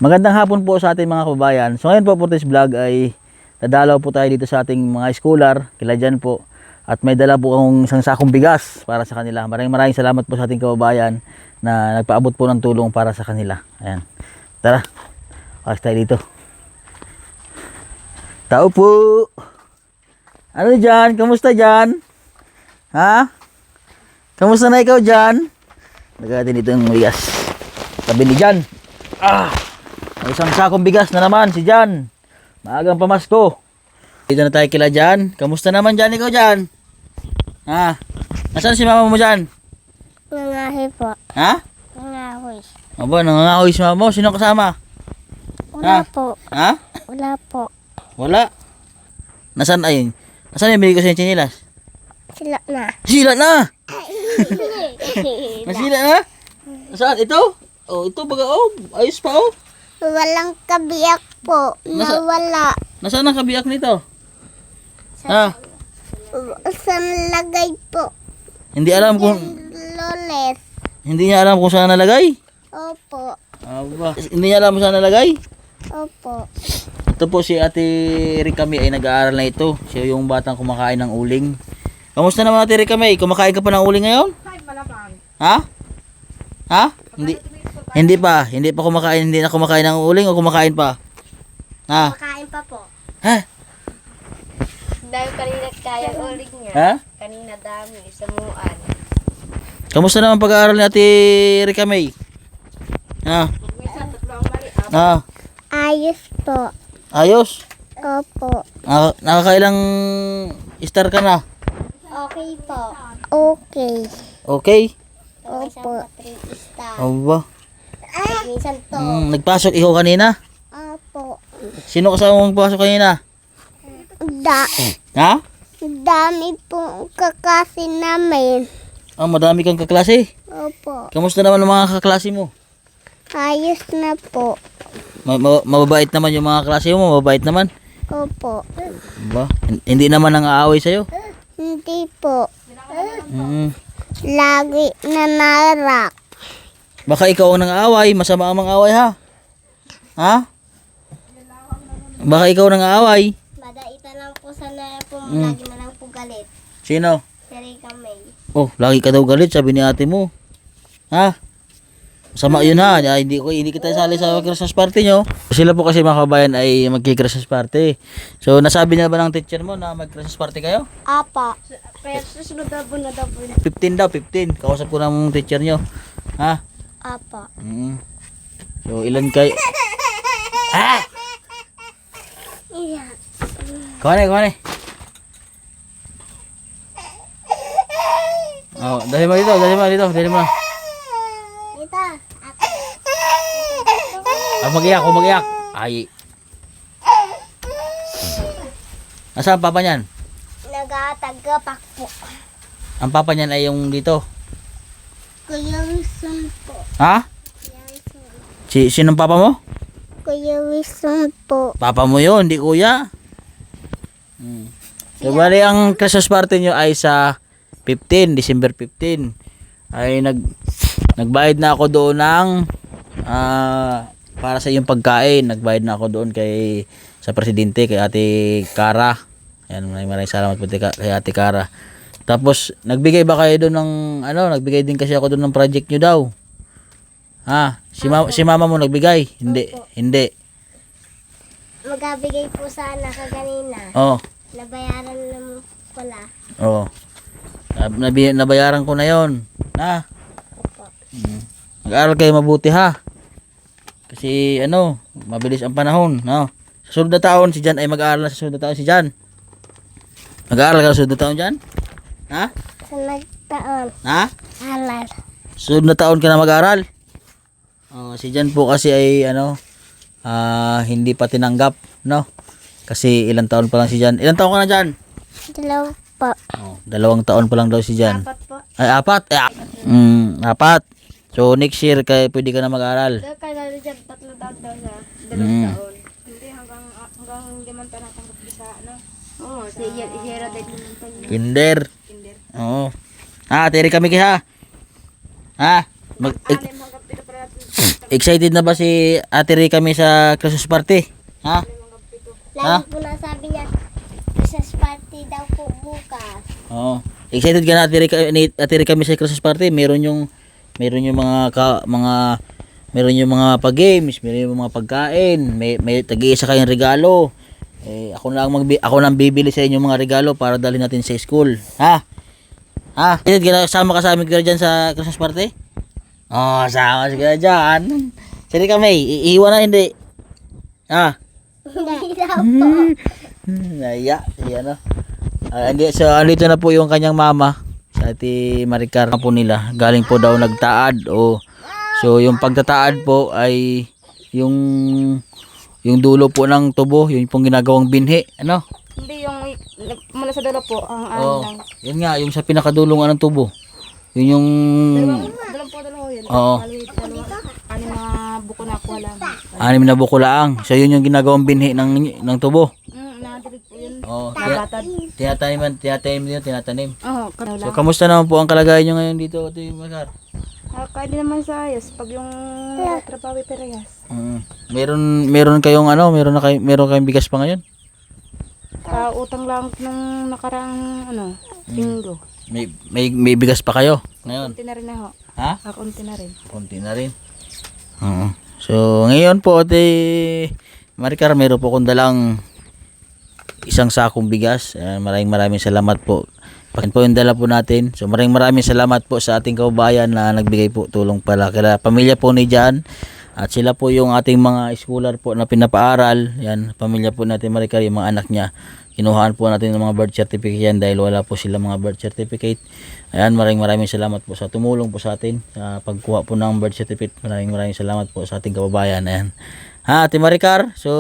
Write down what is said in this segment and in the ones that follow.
Magandang hapon po sa ating mga kababayan. So ngayon po for this vlog ay dadalaw po tayo dito sa ating mga scholar, kila Jan po. At may dala po akong isang sakong bigas para sa kanila. Maraming salamat po sa ating kababayan na nagpaabot po ng tulong para sa kanila. Ayan. Tara, akas tayo dito. Tao po! Ano Jan? Kamusta Jan? Ha? Kamusta na ikaw Jan? Nagatin dito yung bigas. Sabi ni Jan. May isang sakong bigas na naman si Jan. Maagang pamasko. Dito na tayo kila Jan. Kamusta naman Jan ikaw Jan? Ha? Nasaan si mama mo Jan? Nangahoy po. Ha? Nangahoy. Aba, nangangahoy si mama mo. Sino kasama? Wala po. Ha? Wala po. Wala. Nasaan ayun? Nasaan yung binigay ko sa chinilas? Sila na. Sila na! Nasila na? Nasaan? Ito? Oh, ito baga oh. Ayos pa oh. Walang kabiyak po. Nawala. Nasaan ang kabiyak nito? Ha? Saan lagay po? Hindi alam kung Loles. hindi niya alam kung saan nalagay. Opo. Aba, hindi niya alam kung saan nalagay. Opo. Ito po si Ate Ricami ay nag-aaral na ito. Siya yung batang kumakain ng uling. Kamusta naman Ate Ricami? Kumakain ka pa ng uling ngayon? Ha? Ha? Hindi pa. Hindi pa kumakain. Hindi na kumakain ng uling o kumakain pa? Ha? Makain pa po. Ha? Dahil kanina kaya uling niya. Ha? Kanina dami. Samuan. Kamusta naman pag-aaral ni Ate Ricami? Ha? Ha? Ayos po. Ayos? Opo. Nakakailang star ka na? Okay po. Okay. Okay? Opo. Aba. Minsan to. Nagpasok ikaw kanina? Opo. Sino kasama mong pasok kanina? Ha? Dami po kakasi namin. Madami kang kaklase. Opo. Kamusta naman ang mga kaklase mo? Ayos na po. Mababait naman yung mga kaklase mo, mababait naman. Opo. Ba? Hindi naman nang aaway sa'yo. Hindi po. Mm. Lagi nanarak. Baka ikaw ang nang-aaway, masama ang mga away ha? Ha? Baka ikaw nang-aaway. Madaita lang po sana po. Lagi na lang po galit. Sino? Sari kami. Oh, lagi ka daw galit, sabi ni ate mo. Ha? Masama yun ha. Hindi kita sali sa Christmas party nyo. Sila po kasi mga kabayan ay magki-Christmas party. So, nasabi na ba ng teacher mo na mag-Christmas party kayo? Apa. Pero susunod na po na daw po. 15 daw, 15. Kausap ko ng teacher nyo. Ha? Apa. So, ilan kayo? Iya. Kuha. Oh, dali mo dito. Dali mo. Ita. Mag-iyak. Ay. Nasaan ang papa niyan? Nagatagapak po. Ang papa niyan ay yung dito. Kuya Wilson po. Ha? Kuya Wilson. Sinong papa mo? Kuya Wilson po. Papa mo yun, hindi kuya. So, bali ang Christmas party nyo ay sa 15, December 15. Ay nagbayad na ako doon ng para sa iyong pagkain. Nagbayad na ako doon sa presidente, kay Ate Cara. Ayan, maraming salamat po kay Ate Cara. Tapos nagbigay ba kayo doon ng nagbigay din kasi ako doon ng project nyo daw. Ha? Si mama mo nagbigay? Hindi. Magabigay po sana kaganina. Oh. Nabayaran naman pala. Oh. Nabayaran ko na 'yon. Na. Mag-aaral kayo mabuti ha. Kasi mabilis ang panahon, no? Sa sunod na taon si Jan ay mag-aaral na sa sunod na taon si Jan. Mag-aaral ka sa sunod na taon Jan? Ha? Sa nagtaon. Ha? Alal. Sunod na taon ka na mag-aaral? Si Jan po kasi ay hindi pa tinanggap, no? Kasi ilang taon pa lang si Jan. Ilang taon ka na Jan? 2 po. 2 taon pa lang daw si Jan. 4 po. Ay, 4. 4. So next year pwede ka na mag-aaral. Kaya dyan 3 taon daw siya. 2 taon. Hindi hanggang hindi man pa natanggap sa Oo, zero din naman pa yun. Kinder. Oo. Tiri kami ha. Ha? Excited na ba si Ate Rica may sa Christmas party? Ha? Ha? Lagi po na sabi niya, Christmas party daw po bukas. Oo. Excited ka na Ate Rica may sa Christmas party? Meron yung meron yung mga pag-games, meron yung mga pagkain, may tag-iisa kayong regalo. Ako lang bibili sa inyo mga regalo para dalhin natin sa school. Ha? Ha? Excited ka na sama ka sa amin dyan sa Christmas party? Oh, sama ka dyan. Sige kami, iiwan na hindi. Ha? Hindi daw po. Naya, yan o. So, andito na po yung kanyang mama, sa Ate Maricar po nila. Galing po daw nagtaad. So, yung pagtataad po ay yung dulo po ng tubo, yun pong ginagawang binhi. Ano? Hindi yung mula sa dulo po, ang ano Oo. lang. Yun nga, yung sa pinakadulong ng tubo. Yun yung... Dalawa yun. Oo. Ano na buko na po lang. 6 na buko laang. So, yun yung ginagawang binhi ng tubo. Nadilig po yun. Oo. Nabatad. Tinatanim. Oo, kano So, lang. kamusta naman po ang kalagayan nyo ngayon dito, Ate Maricar? Kahit di naman sa ayos, pag yung trabaho perehas. Meron kayong meron kayong bigas pa ngayon? Utang lang nung nakaraang linggo. May bigas pa kayo ngayon? Konti na rin na ho. Ha? Konti na rin. Konti na rin. Oo. So, ngayon po, Ate Maricar, meron po akong dalang isang sakong bigas. Maraming salamat po. Pagin po yung dala po natin. So, maraming salamat po sa ating kababayan na nagbigay po tulong pala kaya pamilya po ni Jan. At sila po yung ating mga scholar po na pinapaaral. Yan, pamilya po natin Maricar, yung mga anak niya. Kinuhaan po natin ng mga birth certificate yan dahil wala po sila mga birth certificate. Ayan, maraming salamat po sa tumulong po sa atin sa pagkuha po ng birth certificate. Maraming salamat po sa ating kababayan. Ayan. Ha, Ate Maricar, so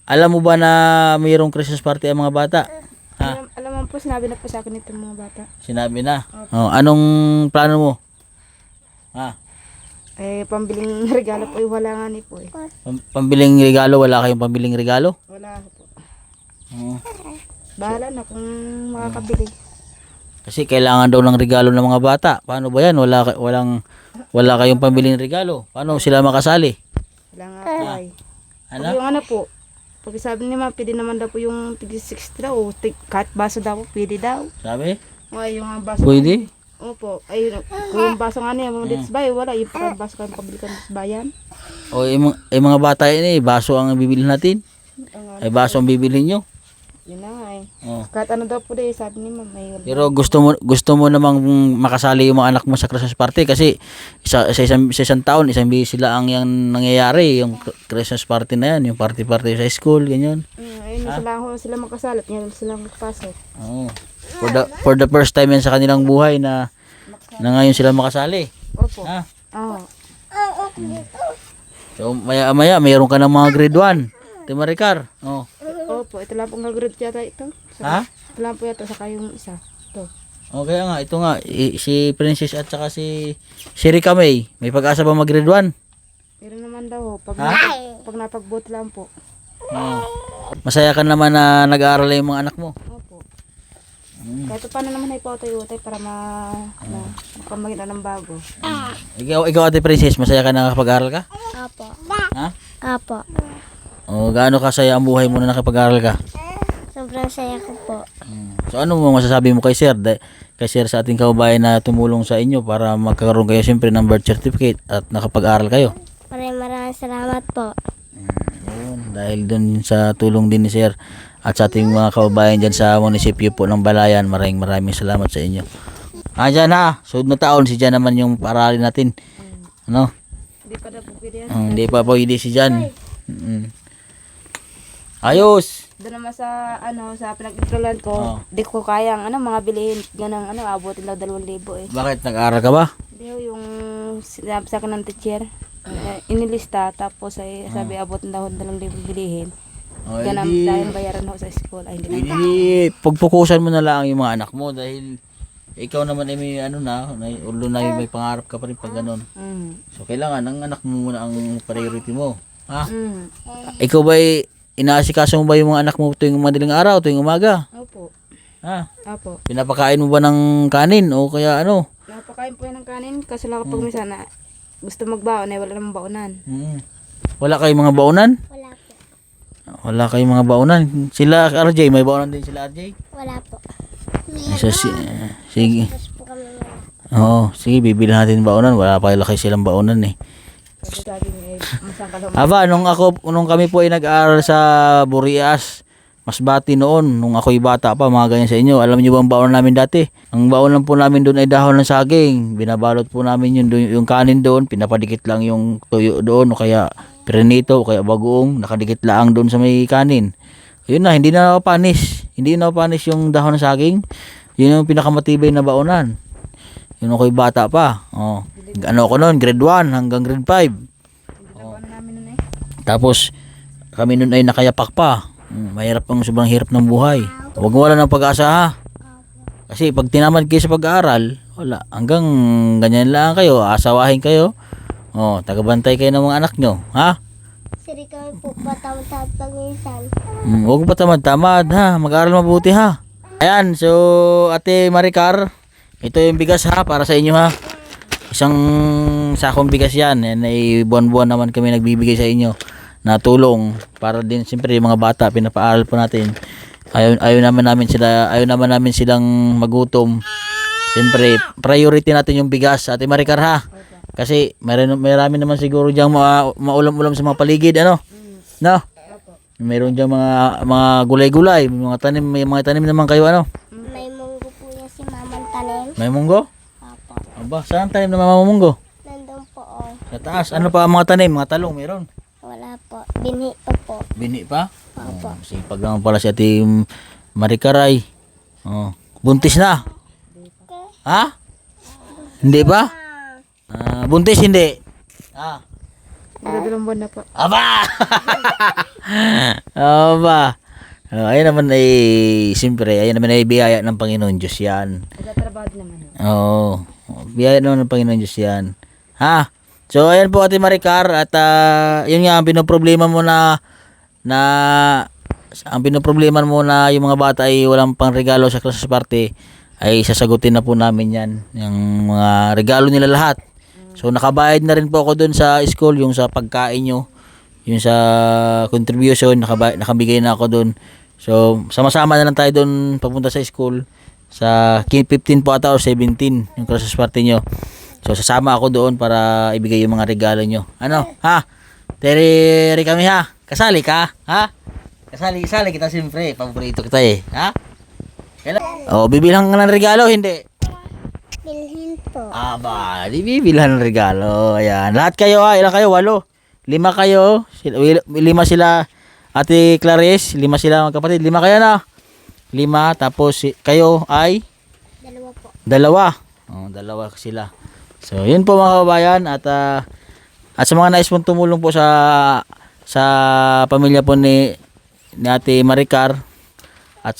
alam mo ba na mayroong Christmas party ang mga bata? Ha? Alam mo po, sinabi na po sa akin ito mga bata. Sinabi na. Oh, anong plano mo? Ha? Pambiling regalo po, wala nga ni po eh. Pambiling regalo, wala kayong pambiling regalo? Wala po. Oo. Bahala na kung makakabili. Kasi kailangan daw ng regalo ng mga bata. Paano ba 'yan? Wala kayong pambiling regalo. Paano sila makasali? Wala nga po ay. Ano? Yung po, pag sabi ni ma'am, pwede naman daw po yung tig-60 daw. Kahit baso daw po, pwede daw. Sabi? Ay, yung baso. Pwede? Opo. Ay, kung yung baso nga niya, mga dito sa bayan, wala. Yung baso kayong pabilikan sa bayan. O mga bata yun baso ang bibilhin natin. Ay baso ang bibilhin nyo. Yun na nga eh. Oh. Kahit ano daw po din, sabi ni ma'am. Pero gusto mo namang makasali yung mga anak mo sa Christmas party kasi sa isang taon, isang bisis sila ang yung nangyayari, yung Christmas party na yan, yung party sa school, ganyan. Ayun, sila makasalat, ngayon sila magpasok. Oo. For the first time yan sa kanilang buhay na ngayon sila makasali. Opo. Ha? Oo. So maya mayroon ka ng mga grade 1. Ate Maricar. Oh. Opo, ito lang pong gagawin yata ito. Ha? Ito lang po yata sa kayong isa. Ito. Okay nga, ito nga si Princess at saka si Rica May. May pag-asa ba mag grade 1? Pero naman daw, pag napagbuti lang po. Masaya ka naman na nag-aaral yung mga anak mo. Opo. Kahit paano naman ay pautay-utay para makamagin ng bago. Ikaw Ate Princess, masaya ka na nakapag-aral ka? Opo. Ha? Opo. O gaano kasaya ang buhay mo na nakapag-aral ka? Sobrang saya ko po. So ano mo masasabi mo kay Sir? Kay Sir sa ating kababayan na tumulong sa inyo para magkaroon kayo siyempre ng birth certificate at nakapag-aral kayo? Maraming salamat po. Yun, dahil dun sa tulong din ni Sir at sa ating mga kababayan dyan sa munisipyo po ng Balayan, maraming salamat sa inyo. Diyan ha, sunod na taon si Jan naman yung paralin natin. Ano? Hindi pa na po pwede yan. Hindi pa po hindi si Jan. Ayos. Doon naman sa sa pinag-enrollan ko, Oh. di ko kayang mga bilihin ganang abutin daw 2,000 eh. Bakit nag-aaral ka ba? Hindi yung sinabi sa akin ng teacher, inilista tapos ay sabi abutin daw 2,000 bilihin. O, Ganang edi, dahil bayaran ho sa school. Ay, hindi na. edi, pagpukusan mo na lang yung mga anak mo dahil ikaw naman ay may ulo na may pangarap ka pa rin pag ganun. So kailangan ang anak mo muna ang priority mo. Ha? Ikaw ba inaasikaso mo ba yung mga anak mo tuwing madaling araw, tuwing umaga? Opo. Ha? Opo. Pinapakain mo ba ng kanin o kaya ano? Napakain po yan ng kanin kasi lang kapag minsan gusto magbaon ay wala namang baonan. Wala kayong mga baonan? Wala po. Wala kayong mga baonan. Sila RJ, may baonan din sila RJ? Wala po. So, sige. Tapos po kami wala. Oo, sige, bibili natin baonan. Wala pa kayo silang baonan eh. Kasi sabi niya, masang kalong. Aba, nung kami po ay nag-aaral sa Burias, Masbati noon, nung ako'y bata pa, mga ganyan sa inyo. Alam niyo ba ang baon namin dati? Ang baon lang po namin doon ay dahon ng saging. Binabalot po namin yung kanin doon, pinapadikit lang yung tuyo doon, o kaya piranito, o kaya bagoong, nakadikit lang doon sa may kanin. Yun na, hindi na panis. Hindi na panis yung dahon ng saging. Yun yung pinakamatibay na baonan. Yun ako'y bata pa. Oh. Ano ko noon, grade 1 hanggang grade 5. Baonan namin nun eh. Tapos kami noon ay nakayapak pa. Mahirap ang sobrang hirap ng buhay. Huwag mo wala ng pag-asa ha. Kasi pag tinamad kayo sa pag-aaral, wala. Hanggang ganyan lang kayo, asawahin kayo. Oh, tagabantay kayo ng mga anak nyo, ha? Siri kami po patamad pag minsan. Huwag pa tamad ha. Mag-aaral mabuti ha. Ayan, so Ate Maricar, ito yung bigas ha, para sa inyo ha. Isang sakong bigas yan. Yan ay buwan-buwan naman kami nagbibigay sa inyo na tulong para din siyempre yung mga bata pinapaaral po natin. Ayaw naman namin silang magutom. Siyempre priority natin yung bigas, Ate Maricar ha. Kasi marami naman siguro diyan maulam-ulam sa mga paligid ano. No? Meron diyan mga gulay-gulay, may mga tanim naman kayo ano. May munggo po yan si Mamang tanim. May munggo? Opo. Aba, saan ang tanim ng mama munggo? Nandun po oh. Sa taas. Ano pa ang mga tanim? Mga talong meron? Wala po. Binhi pa po. Bini pa? Opo. Sipag naman pala si Ate Maricaray. Oh, buntis na. Ha? Hindi ba? Buntis hindi. Nagdadalawang buwan na po. Aba! Aba. Ayun naman ay siyempre, ayun naman ay biyaya ng Panginoon Diyos yan. Nagtatrabaho din naman. Oo. Biyaya naman ng Panginoon Diyos yan. Ha? So, ayan po Ate Maricar at yun nga, ang pinoproblema mo na yung mga bata ay walang pang regalo sa Christmas party ay sasagutin na po namin yan. Yung mga regalo nila lahat. So, nakabayad na rin po ako dun sa school, yung sa pagkain nyo, yung sa contribution, nakabigay na ako dun. So, sama-sama na lang tayo dun papunta sa school. Sa 15 po ata o 17 yung Christmas party nyo. So sasama ako doon para ibigay yung mga regalo nyo. Ano? Ha? Teri kami ha? Kasali ka? Ha? Kasali kita siyempre. Paborito kita eh. Ha? Oh, bibilhan ka ng regalo, hindi? Bilhin po. Aba, di bibilhan ng regalo. Ayan. Lahat kayo ha? Ilan kayo? 8. 5 kayo. 5 sila. Ate Clarice, 5 sila magkapatid. 5 kayo na. 5. Tapos kayo ay? 2 po. 2. Oh, 2 sila. So, yun po mga kababayan at sa mga nais pong tumulong po sa pamilya po ni Ate Maricar at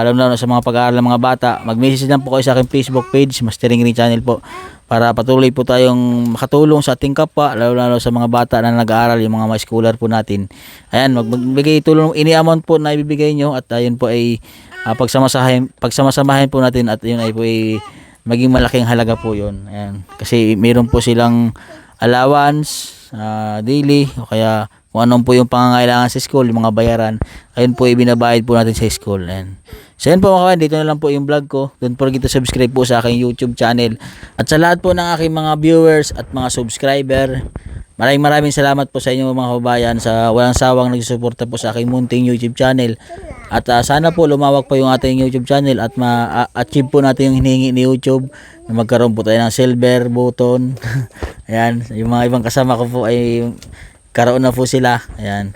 lalo na sa mga pag-aaral ng mga bata, mag-message lang po kayo sa aking Facebook page, Mastering Green Channel po, para patuloy po tayong makatulong sa ating kapwa, lalo sa mga bata na nag-aaral, yung mga schooler po natin. Ayan, magbigay tulong, ini-amount po na ibibigay nyo at yun po ay pagsamasamahin po natin at yun ay po ay maging malaking halaga po yun. Ayan. Kasi meron po silang allowance, daily, o kaya kung anong po yung pangangailangan sa school, yung mga bayaran, ayun po ibinabayad po natin sa school. Ayan. So yun po mga kawan, dito na lang po yung vlog ko. Don't forget to subscribe po sa aking YouTube channel. At sa lahat po ng aking mga viewers at mga subscriber, maraming salamat po sa inyo mga kababayan sa walang sawang nagsusuporta po sa aking munting YouTube channel. At sana po lumawak po yung ating YouTube channel at ma-achieve po natin yung hinihingi ni YouTube na magkaroon po tayo ng silver button. Ayan, yung mga ibang kasama ko po ay karoon na po sila. Ayan.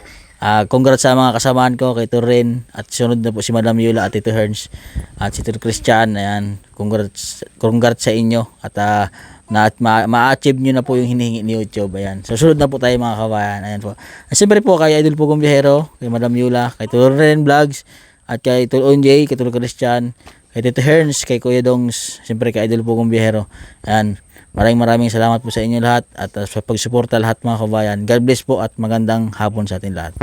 Congrats sa mga kasamaan ko, kay Turin at sunod na po si Madam Yula at Tito Herns at si Tito Christian. Ayan, congrats sa inyo at ma-achieve nyo na po yung hinihingi ni YouTube. Ayan. So, sunod na po tayo mga kabayan. Ayan po. Siyempre po kay Idol Pugong Biyahero, kay Madam Yula, kay Turin Vlogs, at kay Tito Onjay, kay Tito Christian, kay Tito Herns, kay Kuya Dongs, siyempre kay Idol Pugong Biyahero. Ayan. Maraming salamat po sa inyo lahat at sa pagsuporta lahat mga kabayan. God bless po at magandang hapon sa atin lahat.